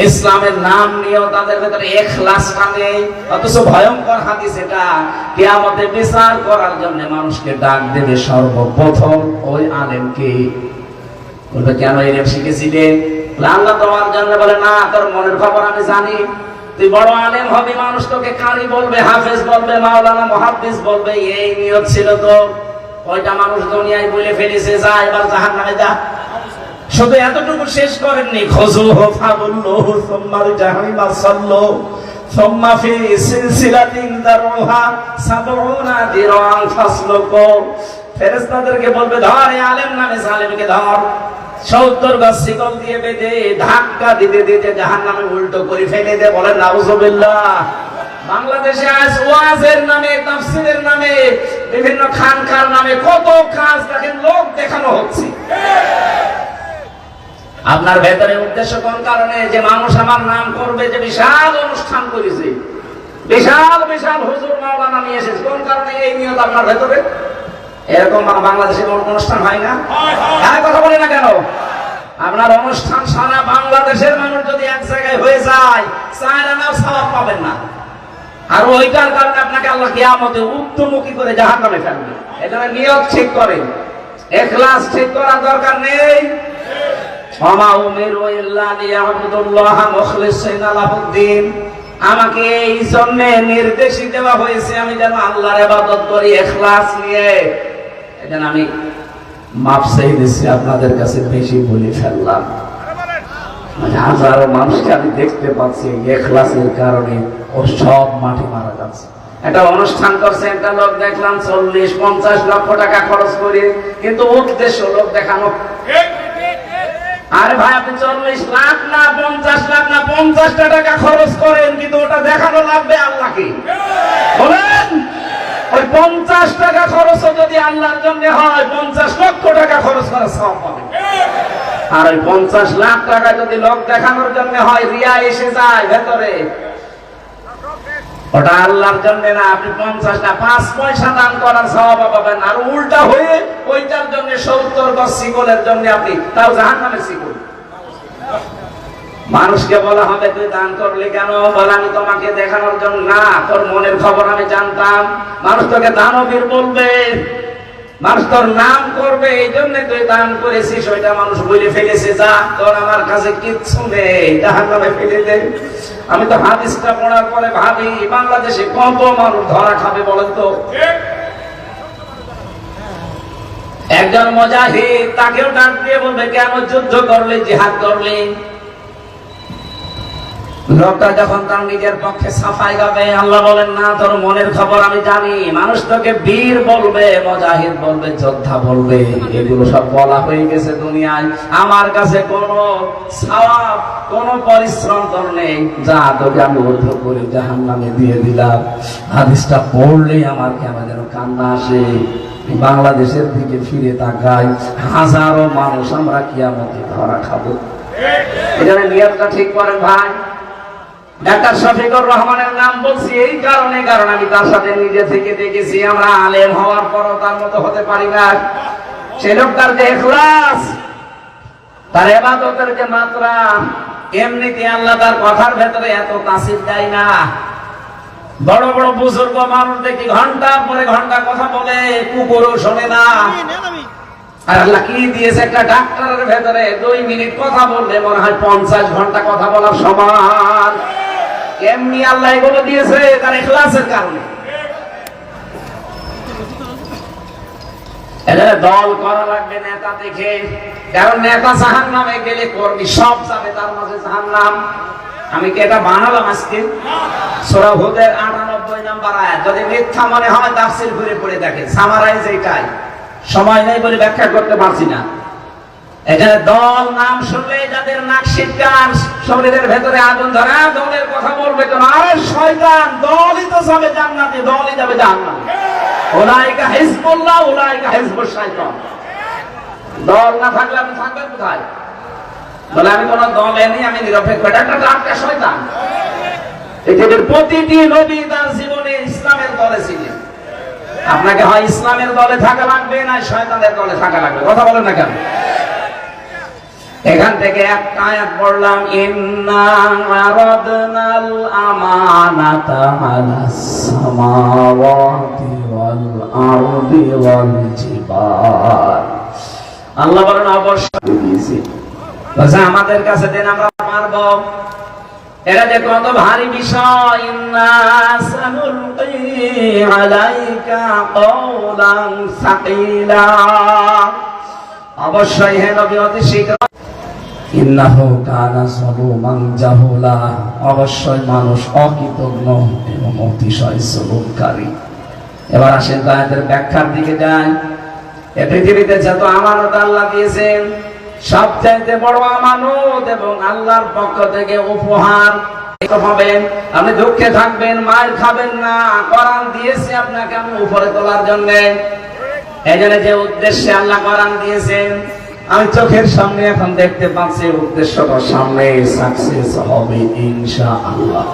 ইসলামের নাম নিয়েও তাদের ভেতরে ইখলাসটা নেই। অথচ ভয়ঙ্কর হাদিস এটা, কিয়ামতে বিচার করার জন্য মানুষকে ডাক দেবে সর্বপ্রথম ওই আলেমকে। বলবে কেন ইলম শিখেছিলে? আল্লাহ তোমার জন্য বলে না, তোর মনের খবর আমি জানি। তুই বড় আলেম হবি, মানুষ তোকে কারি বলবে, হাফেজ বলবে, মাওলানা মুহাদ্দিস বলবে, এই নিয়ত ছিল তো। ওইটা মানুষ দুনিয়ায় বলে ফেলেছে, যা এবার জাহান্নামে যা। শুধু এতটুকু শেষ করেননি, খুযুহু ফাগুল্লুহু সুম্মা জাহান্নামা সাল্লু সুম্মা ফি সিলসিলাতিন দারুহা ৭০ দিরান ফাসলুকু। ফেরেশতাদেরকে বলবে, ধর এই আলেম নামে জালেমকে ধর, ৭০ গজ শিকল দিয়ে বেঁধে ধাক্কা দিতে দিতে জাহান্নামে উল্টো করে ফেলে দে। বলেন নাউযুবিল্লাহ। বাংলাদেশে আজ ওয়াজের নামে, তাফসীরের নামে, বিভিন্ন খানকার নামে কত কাজ দেখেন লোক দেখানো হচ্ছে। আপনার ভেতরে উদ্দেশ্য কোন কারণে? যে মানুষ আমার নাম করবে, যে বিশাল অনুষ্ঠান করেছে, বিশাল বিশাল হুজুর মাওলানা নিয়ে এসেছে, কোন কারণে এই নিয়ত আপনার ভেতরে? এরকম বাংলাদেশে কোন অনুষ্ঠান হয় না? কথা বলে না কেন? আপনার অনুষ্ঠান সারা বাংলাদেশের মানুষ যদি এক জায়গায় হয়ে যায়, 4 আনাও সওয়াব পাবেন না। আর ওইটার কারণে আপনাকে আল্লাহ কিয়ামতে উত্তমুখী করে জাহান্নামে ফেলবে। এজন্য নিয়ত ঠিক করেন, ইখলাস ঠিক করার দরকার নেই। ওমা উমিরু ইল্লা লিয়াবুদুল্লাহা মুখলিসিনা লাহুদ্দিন। আমাকে এই জন্য নির্দেশ দেওয়া হয়েছে আমি যেন আল্লাহর ইবাদত করি ইখলাস নিয়ে। এজন্য আমি মাফ চাই দিচ্ছি, আপনাদের কাছে বেশি বলে ফেললাম। হাজারো মানুষকে আমি দেখতে পাচ্ছি ইখলাসের কারণে ওর সব মাটি মারা যাচ্ছে। একটা অনুষ্ঠান করছে একটা লোক, দেখলাম 40-50 লক্ষ টাকা খরচ করে, কিন্তু উদ্দেশ্য লোক দেখানো। আরে ভাই, আপনি 40 লাখ না 50 লাখ না 50টা টাকা খরচ করেন, কিন্তু ওটা দেখানো লাগবে আল্লাহকে। বলেন, ওই 50 টাকা খরচ যদি আল্লাহর জন্য হয়, 50 লক্ষ টাকা খরচ করার সওয়াব পাবেন। আর ওই 50 লাখ টাকা যদি লোক দেখানোর জন্য হয়, রিয়া এসে যায় ভেতরে, ওটা আল্লাহর জন্য না। আপনি 50 না 5 পয়সা দান করার সওয়াব পাবেন। আর উল্টা হয়ে ওইটার জন্য 70 গজ শিকলের জন্য আপনি তাও জাহান্নামের শিকল। মানুষকে বলা হবে তুই দান করলি কেন? বলে আমি তোমাকে দেখানোর জন্য না, তোর মনের খবর আমি জানতাম। মানুষ তোকে দানবীর বলবে, মানুষ তোর নাম করবে, এই জন্য তুই দান করেছিস। ওইটা মানুষ বলে ফেলেছে, যা তোর আমার কাছে কিচ্ছু নেই, জাহান্নামে ফেলে দে। আমি তো হাদিসটা পড়ার পরে ভাবি, বাংলাদেশে কত মানুষ ধরা খাবে বলেন তো? একজন মুজাহিদ, তাকেও ডাক দিয়ে বলবে কেন যুদ্ধ করলে, জিহাদ করলে? লোকটা যখন তার নিজের পক্ষে সাফাই গাবে, আল্লাহ বলেন না, তোর মনের খবর আমি জানি। মানুষ তোকে বীর বলবে, মুজাহিদ বলবে, যোদ্ধা বলবে, এগুলো সব বলা হয়ে গেছে দুনিয়ায়। আমার কাছে কোনো সওয়াব, কোনো পরিশ্রম তোর নেই, যা তোকে আমি উদ্ধ করে জাহান্নামে দিয়ে দিলাম। হাদিসটা পড়লেই আমার কেমন যেন কান্না আসে। বাংলাদেশের দিকে ফিরে তাকাই, হাজারো মানুষ আমরা কিয়ামতে ধরা খাবো। এখানে নিয়তটা ঠিক করেন ভাই। ডাক্তার শফিকুর রহমানের নাম বলছি এই কারণে, কারণ আমি তার সাথে নিজে থেকে দেখেছি। আমরা আলেম হওয়ার পরও তার মতো হতে পারি না। সে লোকটার যে ইখলাস, তার ইবাদতের যে মাত্রা, এমনিতে আল্লাহ তার কথার ভেতরে এত তাসির দেয় না। বড় বড় বুজুর্গ মানুষ দেখি ঘন্টার পরে ঘন্টা কথা বলে, কুকুরও শোনে না। আর আল্লাহ কি দিয়েছে, একটা ডাক্তারের ভেতরে 2 মিনিট কথা বললে মনে হয় 50 ঘন্টা কথা বলার সমান। এমনি আল্লাহ এগুলো দিয়েছে তার ইখলাসের কারণে। দল করা লাগবে নেতা দেখে, কারণ নেতা জাহান্নামে গেলে কর্মী সব যাবে, তার মাঝে জাহান্নাম। আমি কি এটা বানালাম আজকে? সূরা হুদের 98 নম্বর আয়াত। যদি মিথ্যা মনে হয় তাফসীর ঘুরে পড়ে দেখেন, সামারাইজ এইটাই। সময় নেই বলে ব্যাখ্যা করতে পারছি না। এখানে দল নাম শুনলে যাদের নাক শীতকান, শরীরের ভেতরে আগুন ধরে, দলের কথা বলবে কেন? আরে শয়তান, দলই তো যাবে জান্নাতে, দলই যাবে জাহান্নামে। উলাইকা হিজবুল্লাহ উলাইকা হিজবুশ শাইতান। দল না থাকলে আপনি থাকবেন কোথায়? বলে আমি কোন দলে নেই, আমি নিরপেক্ষ, এটা একটা ডাক্তার শয়তান। পৃথিবীর প্রতিটি নবী তার জীবনে ইসলামের দলে ছিলেন। আপনাকে হয় ইসলামের দলে থাকা লাগবে, না শয়তানের দলে থাকা লাগবে। কথা বলেন না কেন? এখান থেকে একটা আয়াত পড়লাম, ইন্না আরাদনাল আমানাতা আলাস সামাওয়াতি ওয়াল আরদি ওয়াল জিবাল। আল্লাহ বলেন অবশ্যই দিয়েছি, বলছে আমাদের কাছে দেন, আমরা পারব। এটা যে কত ভারী বিষয়। ইন্না সানুলকি আলাইকা কওলান সাকিলা। অবশ্যই হে নবী অতি শীঘ্র। ইন্নাহু কানা যালুমান জাহুলা। অবশ্যই মানুষ অকৃতজ্ঞ এবং অতিশয় জুলুমকারী। এবার আসেন আয়াতের ব্যাখ্যার দিকে যাই। এই পৃথিবীতে যত আমানত আল্লাহ দিয়েছেন, সবচাইতে বড় আমানত এবং আল্লাহর পক্ষ থেকে উপহার পাবেন। আপনি দুঃখে থাকবেন, মার খাবেন না। কোরআন দিয়েছে আপনাকে আমি উপরে তোলার জন্য। এজন্য যে উদ্দেশ্যে আল্লাহ কোরআন দিয়েছেন, আমি চোখের সামনে এখন দেখতে পাচ্ছি, উদ্দেশ্যটা সামনে সাকসেস হবে ইনশাআল্লাহ।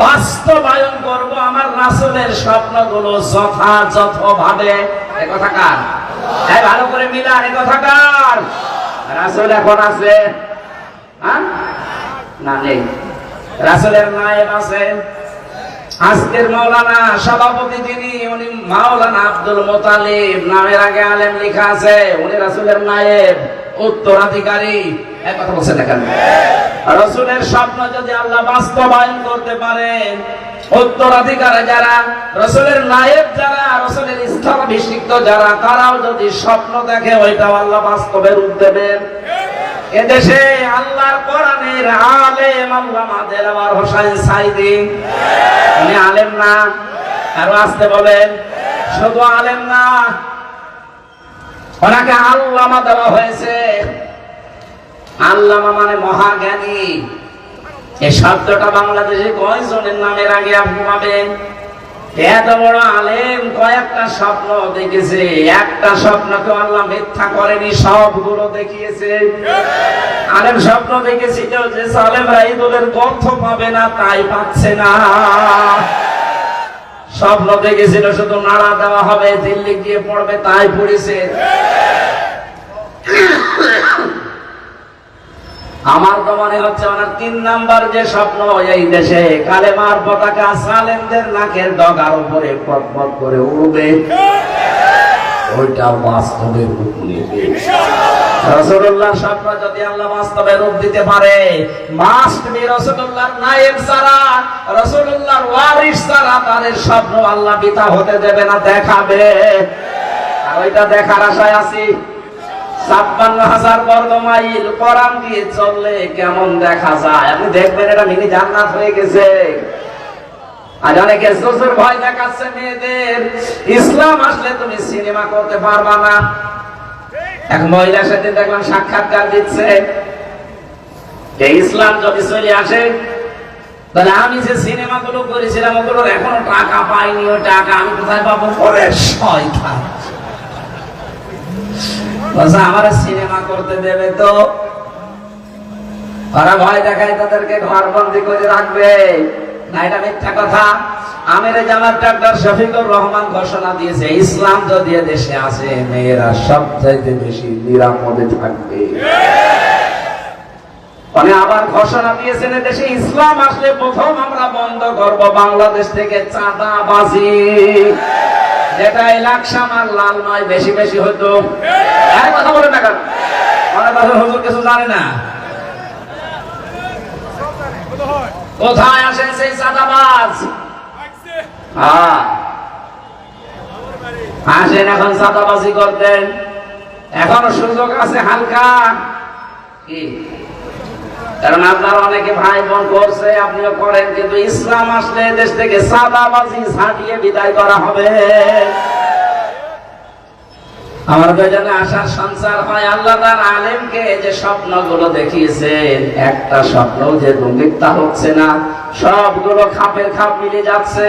বাস্তবায়ন করব আমার রাসূলের স্বপ্নগুলো যথাযথভাবে। এই কথা কার? এই ভালো করে মিলান, এই কথা কার? রাসূল এখন আছে? হ্যাঁ, না নেই। রাসূলের নায়েব আছে। আজকের মাওলানা সভাপতি যিনি, উনি মাওলানা আব্দুল মুতালিব, নামের আগে আলেম লেখা আছে। উনি রাসূলের নায়েব, উত্তরাধিকারী। এক কথা বলছেন না কেন? রাসূলের স্বপ্ন যদি আল্লাহ বাস্তবায়ন করতে পারেন, উত্তরাধিকারী যারা, রাসূলের নায়েব যারা, রাসূলের স্থলাভিষিক্ত যারা, তারাও যদি স্বপ্ন দেখে, ওইটাও আল্লাহ বাস্তবে রূপ দেবেন। এদেশে আল্লাহর কোরআনের আলেম আল্লামা দেলাওয়ার হোসেন সাইদি, উনি আলেম না? আরো আসতে বলেন। শুধু আলেম না, ওনাকে আল্লামা দেওয়া হয়েছে। আল্লামা মানে মহাজ্ঞানী। এই শব্দটা বাংলাদেশে কয়জনের নামের আগে আপনি পাবেন? এত বড় আলেম কয়েকটা স্বপ্ন দেখেছে। একটা স্বপ্নকে আল্লাহ মিথ্যা করেনি, সবগুলো দেখিয়েছে। আলেম স্বপ্ন দেখেছিল যে সালেমরা ঈদের অর্থ পাবে না, তাই পাচ্ছে না। স্বপ্ন দেখেছিল শুধু নাড়া দেওয়া হবে, দিল্লি গিয়ে পড়বে, তাই পড়েছে। আমার তো মনে হচ্ছে ওনার 3 নাম্বার যে স্বপ্ন, এই দেশে কালেমার পতাকা সালেমদের নাকের ডগার উপরে পথ করে উড়বে, ওইটা বাস্তবে রূপ নেবে। রাসূলুল্লাহর স্বপ্ন যদি আল্লাহ বাস্তবে রূপ দিতে পারে, মাস্ট বি রাসূলুল্লাহর নায়েব ছাড়া, রাসূলুল্লাহর ওয়ারিস ছাড়া তাদের স্বপ্ন আল্লাহ বিতা হতে দেবে না, দেখাবে। আর ওইটা দেখার আশায় আছি। ৫৬,০০০ বর্গ মাইল কোরআন দিয়ে চললে কেমন দেখা যায় আপনি দেখবেন, এটা মিনি জান্নাত হয়ে গেছে। আর অনেকে জোজের ভয় দেখাচ্ছে মেয়েদের, ইসলাম আসলে তুমি সিনেমা করতে পারবা না। এক মহিলার সাথে দেখলাম সাক্ষাৎকার দিচ্ছে, যে ইসলাম যদি চলে আসে, তাহলে আমি যে সিনেমা গুলো করেছিলাম ওগুলোর এখনো টাকা পাইনি, ওই টাকা আমি কোথায় পাবো? ওরে শয়তান, আমার সিনেমা করতে দেবে তো? ওরা ভয় দেখায় তাদেরকে ঘর বন্দি করে রাখবে না, এটা মিথ্যা কথা। আমিরে জামাত ডাক্তার শফিকুর রহমান ঘোষণা দিয়েছে, ইসলাম যদি দেশে আসে, মেয়েরা সবচাইতে বেশি নিরাপদে থাকবে। মানে আবার ঘোষণা দিয়েছেন দেশে ইসলাম আসলে প্রথম আমরা বন্ধ করব বাংলাদেশ থেকে চাঁদাবাজি, যেটা ইলেকশন আর লাল নয় বেশি বেশি হতো। আর কথা বলে না কেন? হুজুর কিছু জানে না। কোথায় আসেন সেই চাঁদাবাজ? আসেন এখন চাঁদাবাজি করতেন, এখনো সুযোগ আছে হালকা কি, কারণ আপনার অনেকে ভাই বোন করছে, আপনিও করেন, কিন্তু ইসলাম আসলে দেশ থেকে চাঁদাবাজি ছাড়িয়ে বিদায় করা হবে। আমার দুজনে আশার সঞ্চার হয়। আল্লাহ তার আলেমকে যে স্বপ্নগুলো দেখিয়েছেন, একটা স্বপ্ন যে মিথ্যা হচ্ছে না, সবগুলো খাপের খাপ মিলে যাচ্ছে।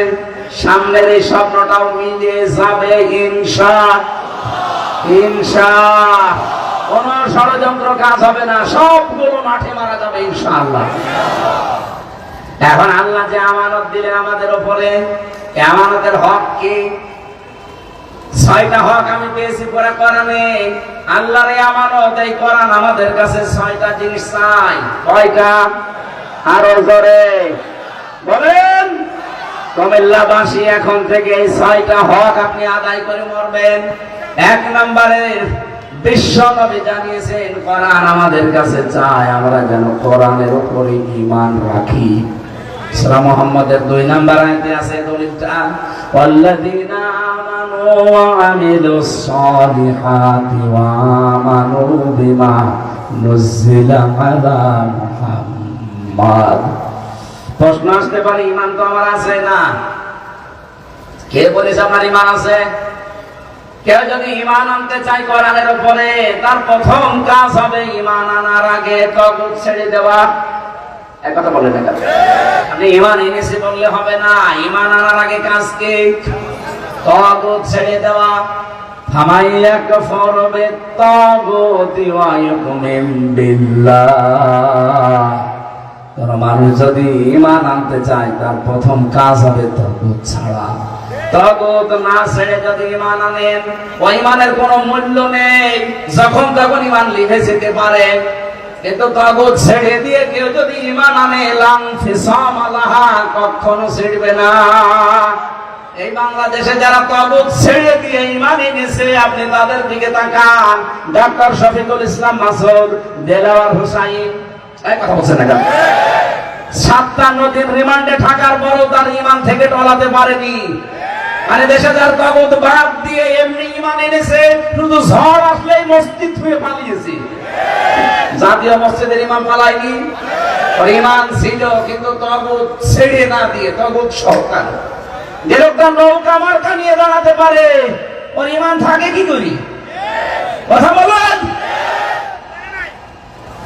সামনের এই স্বপ্নটাও মিলে যাবে ইনশাআল্লাহ। কোন ষড়যন্ত্র কাজ হবে না, সবগুলো মাঠে মারা যাবে ইনশাআল্লাহ। এখন আল্লাহ যে আমানত দিলেন আমাদের উপরে, আমানতের হক কি? 6টা হক আমি পেয়েছি পুরা কোরআনে। আল্লাহর এই আমানত, এই কোরআন আমাদের কাছে 6টা জিনিস চাই। কয়টা? আরো জোরে বলেন। কুমিল্লাবাসী এখন থেকে এই 6টা হক আপনি আদায় করে মরবেন। 1 নম্বরে বিশ্ব নবী জানিয়েছেন কোরআন আমাদের কাছে চায় আমরা যেন কোরআনের উপরে ঈমান রাখি। সূরা মুহাম্মদের 2 নম্বর আয়াতে আছে দলিলটা, ওয়াল্লাযীনা আমানু ওয়া আমিলুস সালিহাতি ওয়া আমানু বিমা নুজিলা আলা মুহাম্মাদ। প্রশ্ন আসতে পারে, ঈমান তো আমার আছে না। কে বলেছে আপনার ঈমান আছে? কেউ যদি ঈমান আনতে চায় কোরআনের উপরে, তার প্রথম কাজ হবে ঈমান আনার আগে তাগুত ছেড়ে দেওয়া। এক কথা বলে না, আপনি ঈমান এনেছি বললে হবে না। ঈমান আনার আগে কাজ কি? তাগুত ছেড়ে দেওয়া। ফামাইয়াকফুর বিত-তাগুতি ওয়া ইউমিন বিল্লাহ। কোন মানুষ যদি ঈমান আনতে চায়, তার প্রথম কাজ হবে তাগুত ছাড়া। তাগুত না ছেড়ে যদি ঈমান আনেন, ওই ঈমানের কোনো মূল্য নেই। যখন তখন ঈমান লিখে যেতে পারে, কিন্তু তাগুত ছেড়ে দিয়ে কেউ যদি ঈমান আনে, লাম ফিসাম আলাহা, কখনো ছিড়বে না। এই বাংলাদেশে যারা তাগুত ছেড়ে দিয়ে ঈমান এনেছে, আপনি তাদের দিকে তাকান। ডাক্তার শফিকুল ইসলাম মাসুদ, দেলাওয়ার হোসাইন, এই কথা বলছেন না কেন? 57 দিন রিমান্ডে থাকার পরও তার ঈমান থেকে টলাতে পারেনি। মানে দেশে যার তাগুত বাদ দিয়ে এমনি ঈমান এনেছে, শুধু ঝড় আসলেই মসজিদ ছুঁয়ে পালিয়েছে। জাতীয় মসজিদের ইমাম পালায়নি, ওর ঈমান ছিল, কিন্তু তাগুত ছেড়ে না দিয়ে তাগুত সরকার যে লোকটা নৌকা মার্কা নিয়ে দাঁড়াতে পারে, ওর ঈমান থাকে কি করি? কথা বলেন।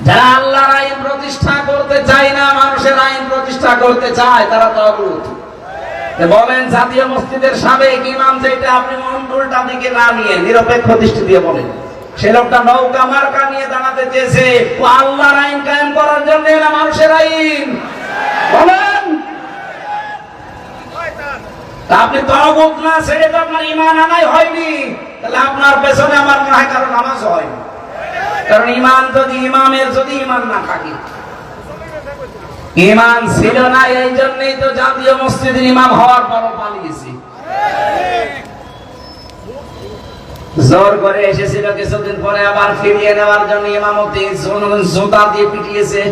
যারা আল্লাহর আইন প্রতিষ্ঠা করতে চায় না, মানুষের আইন প্রতিষ্ঠা করতে চায়, তারা তাগুত। বলেন জাতীয় মসজিদের সাবেক ইমাম যেটা, আপনি উল্টা দিকে না নিয়ে নিরপেক্ষ দৃষ্টি দিয়ে বলেন, সে লোকটা নৌকা মার্কা নিয়ে দাঁড়াতে চেয়েছে, ও আল্লাহর আইন কায়েম করার জন্য না মানুষের আইন। বলেন আপনি তাগুত না ছেড়ে তো আপনার ঈমান আনাই হয়নি, তাহলে আপনার পেছনে আমার মনে হয় কারণ নামাজ হয়। কারণ ঈমান যদি, ইমামের যদি ঈমান না থাকে, ঈমান ছিল না, এই জন্যই তো জাতীয় মসজিদের ইমাম হওয়ার পরও পালিয়েছি। জোর করে এসেছিল, কিছুদিন পরে আবার ফিরিয়ে নেওয়ার জন্য ইমামতি জুতা দিয়ে পিটিয়েছে।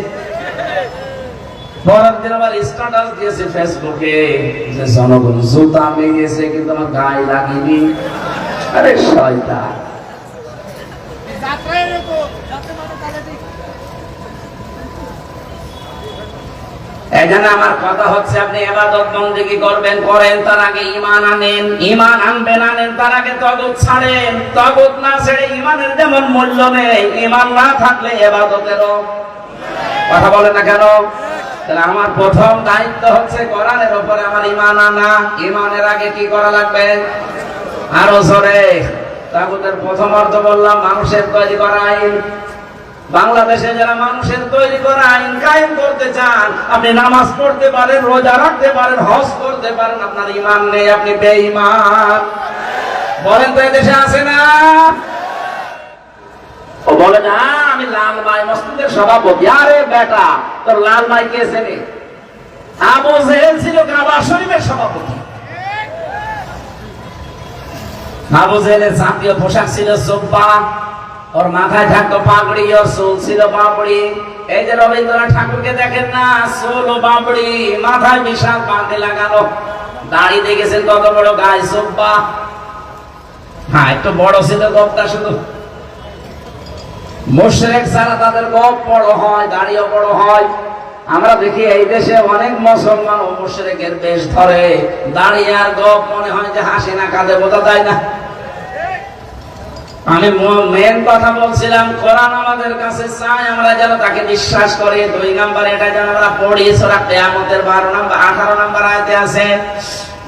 পরের দিন আবার স্ট্যাটাস দিয়েছে ফেসবুকে যে জনগণ জুতা মেরেছে, কিন্তু আমার গায়ে লাগেনি। আরে শয়তান! এখানে আমার কথা হচ্ছে, আপনি ইবাদত বন্দেগী করবেন, করেন, তার আগে ঈমান আনেন। ঈমান আনবেন, আনেন, তার আগে তাগুত ছাড়েন। তাগুত না ছেড়ে ঈমানের যেমন মূল্য নেই, ঈমান না থাকলে ইবাদতেরও। কথা বলেন না কেন? তাহলে আমার প্রথম দায়িত্ব হচ্ছে কোরআনের উপরে আমার ঈমান আনা। ঈমানের আগে কি করা লাগবে? আরো জোরে। তাগুতের প্রথম অর্থ বললাম মানুষের তৈরি করা আইন। বাংলাদেশে যারা মানুষের তৈরি করা আইন কায়েম করতে চান, আপনি নামাজ পড়তে পারেন, রোজা রাখতে পারেন, হজ করতে পারেন, আপনার ঈমান নেই, আপনি বেঈমান। বলেন তো এদেশে আছে না? ও বলে না আমি লালমাই মসজিদের সভাপতি। আরে বেটা, তোর লালমাই কে চেনে? আবু জেহেল ছিল কাবা শরীফের সভাপতি। আবু জেহেলের জাতীয় পোশাক ছিল জুব্বা, ওর মাথায় থাকতো পাগড়ি, ওর চুল ছিল পাপড়ি। এই যে রবীন্দ্রনাথ ঠাকুরকে দেখেন না, চুল ও পাপড়ি, মাথায় বিশাল পাগড়ি লাগানো, দাড়ি দেখেছেন কত বড়, গায়ে জুব্বা। হ্যাঁ, একটু বড় ছিল গোপটা শুধু। মুশরিক যারা তাদের গোপ বড় হয়, দাড়িও বড় হয়। আমরা দেখি এই দেশে অনেক মুসলমান ও মুশরিকের বেশ ধরে, দাড়ি আর গোপ মনে হয় যে হাসি না কাঁদে বোঝা যায় না। আমি মেন কথা বলছিলাম, কোরআন আমাদের কাছে চাই আমরা যেন তাকে বিশ্বাস করি। 2 নম্বর এটা যেন আমরা পড়ি, সূরা কিয়ামতের 12 নম্বর 18 নম্বর আয়াতে আছে।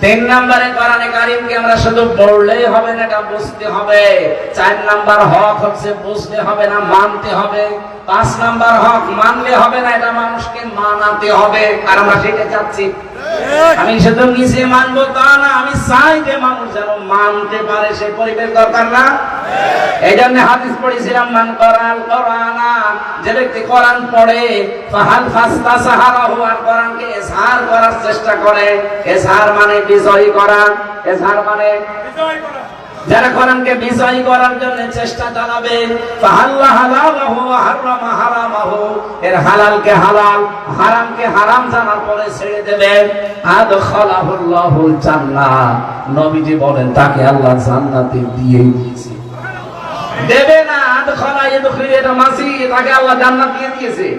3 নম্বরে কোরআনে কারীমকে আমরা শুধু পড়লেই হবে না, এটা বুঝতে হবে। 4 নম্বর হক হচ্ছে বুঝতে হবে না, মানতে হবে। 5 নম্বর হক মানলে হবে না, এটা মানুষকে মানাতে হবে। আর আমরা সেটা চাচ্ছি। আমি শুধু নিজে মানবো তা না, আমি চাই যে মানুষ যেন মানতে পারে, সেই পরিবেশ দরকার না? এই জন্য হাদিস পড়েছিলাম, মান করাল কোরআনা, যে ব্যক্তি কোরআন পড়ে, ফাহাল ফাস্তাসাহারাহু, আর কোরআনকে ইজহার করার চেষ্টা করে। ইজহার মানে বিজয়ী করা, ইজহার মানে বিজয়ী করা। যারা কোরআনকে বিজয়ী করার জন্য চেষ্টা চালাবে, ফাহাল্লা হালালাহু ওয়া হারামা হারামাহু, এর হালালকে হালাল, হারামকে হারাম জানার পরে ছেড়ে দেবে। আদখালাহুল্লাহুল জান্নাহ, নবীজি বলেন তাকে আল্লাহ জান্নাতে দিয়ে দিয়েছে। দেবে না, আদখালা ইয়াদখুলু, এটা মাসি, তাকে আল্লাহ জান্নাত দিয়ে দিয়েছে।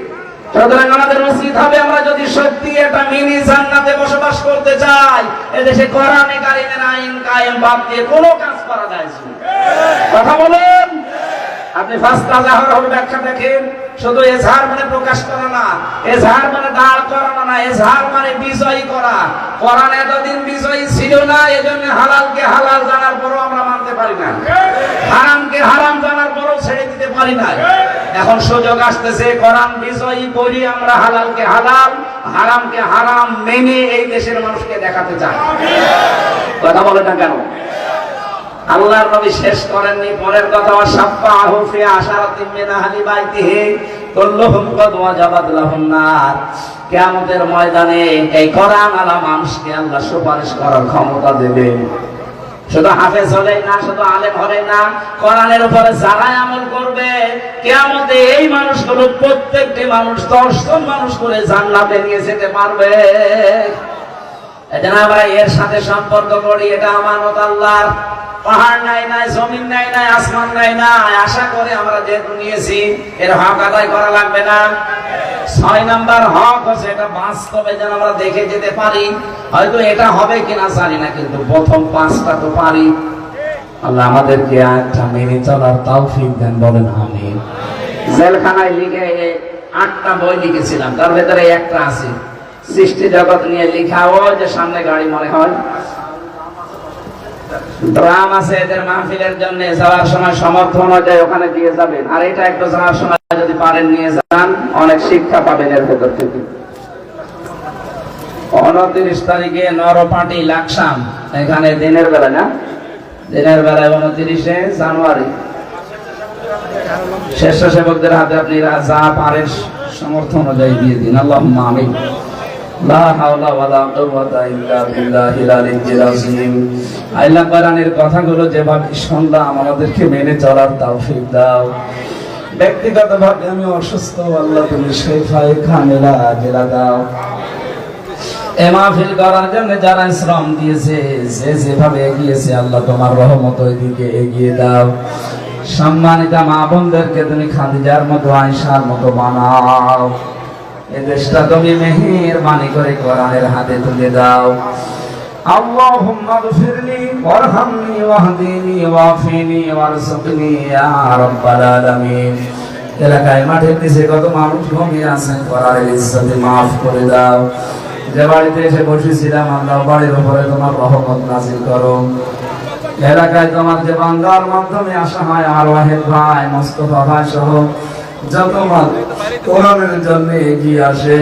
সুতরাং আমাদের উচিত হবে, আমরা যদি সত্যি একটা মিনি জান্নাতে বসবাস করতে চাই, এদেশে কোরআনে কারীমের আইন কায়েম বাদ দিয়ে কোনো কাজ করা যায় না। কথা বলেন। আপনি ফাস্তাজাহার ব্যাখ্যা দেখেন, শুধু এজহার মানে প্রকাশ করা না, এজহার মানে দাঁড় করানো না, এজহার মানে বিজয়ী করা। কোরআন এতদিন বিজয়ী ছিল না, এজন্য হালালকে হালাল জানার পরও আমরা মানতে পারি না, হারামকে হারাম জানার পরও ছেড়ে দিতে পারি না। এখন সুযোগ আসতেছে, কোরআন বিজয়ী করি আমরা, হালালকে হালাল, হারামকে হারাম মেনে এই দেশের মানুষকে দেখাতে চাই। কথা বলে না কেন? আল্লাহর নবী শেষ করেননি, পরের কথা, ওয়াসাফাহু ফি আশারাতিন মিন আহলি বাইতিহি কুল্লুহুম ক্বাদ ওয়াজাবাত লাহুন নার। কিয়ামতের ময়দানে এই কোরআন আলা মানুষকে আল্লাহ সুপারিশ করার ক্ষমতা দেবেন। শুধু হাফেজ হলেই না, শুধু আলেম হলেই না, কোরআনের উপরে যারা আমল করবে, কিয়ামতে এই মানুষগুলো প্রত্যেকটি মানুষ 10 জন মানুষ করে জান্নাতে নিয়ে যেতে পারবে। এজন্য আমরা এর সাথে সম্পর্ক করি, এটা আমানত আল্লাহর। পাহাড় নাই নাই, জমিন নাই নাই, আসমান নাই নাই, আশা করে আমরা যেহেতু নিয়েছি, এর হক আদায় করা লাগবে না? 6 নম্বর হক হচ্ছে এটা বাস্তবে যেন আমরা দেখে যেতে পারি। হয়তো এটা হবে কিনা জানি না, কিন্তু প্রথম 5টা তো পারি। আল্লাহ আমাদেরকে আয়াতটা মেনে চলার তৌফিক দেন, বলেন আমিন। জেলখানায় লিখে 8টা বই লিখেছিলাম, তার ভেতরে একটা আছে সৃষ্টি জগৎ নিয়ে লেখা। ও যে সামনে গাড়ি মনে হয় ড্রাম আছে, এদের মাহফিলের জন্য যাওয়ার সময় সমর্থন অনুযায়ী ওখানে দিয়ে যাবেন। আর এটা একটু যাওয়ার সময় যদি পারেন নিয়ে যান, অনেক শিক্ষা পাবেন এর ভেতর থেকে। 29 তারিখে নরপাটি লাকসাম, এখানে দিনের বেলা না, দিনের বেলায় 29শে জানুয়ারি স্বেচ্ছাসেবকদের হাতে আপনি যা পারেন সমর্থন অনুযায়ী দিয়ে দিন। আল্লাহুম্মা আমিন। লা হাওলা ওয়ালা কুওয়াতা ইল্লা বিল্লাহিল আলিয়্যিল আযীম। আল্লাহ কোরআনের কথাগুলো যেভাবে শুনলাম আমাদেরকে মেনে চলার তৌফিক দাও। ব্যক্তিগতভাবে আমি অসুস্থ, আল্লাহ তুমি শিফায়ে কামিলা দিলা দাও। এই মাহফিল করার জন্য যারা শ্রম দিয়েছে, যে যেভাবে এগিয়েছে, আল্লাহ তোমার রহমত ওই দিকে এগিয়ে দাও। সম্মানিত মা বোনদেরকে তুমি খাদিজার মতো, আয়েশার মতো বানাও। এই দেশটা তুমি মেহেরবানি করে কোরআনের হাতে তুলে দাও। আল্লাহুম্মা গফিরলি ওয়ারহামনি ওয়াহদিনি ওয়াফিনি ওয়ারযুকনি ইয়া রাব্বাল আলামিন। এলাকায় মাঠের নিচে কত মানুষ ঘুমিয়ে আছেন, কোরআনের ইজ্জতে মাফ করে দাও। যে বাড়িতে এসে বসেছিলাম, আল্লাহ বাড়ির উপরে তোমার রহমত নাযিল করো। এলাকায় তোমার যে বান্দার মাধ্যমে আসা হয়, আর ওয়াহিদ ভাই, মোস্তফা ভাই সহ যত মানুষ কোরআনের জন্য এগিয়ে আসে,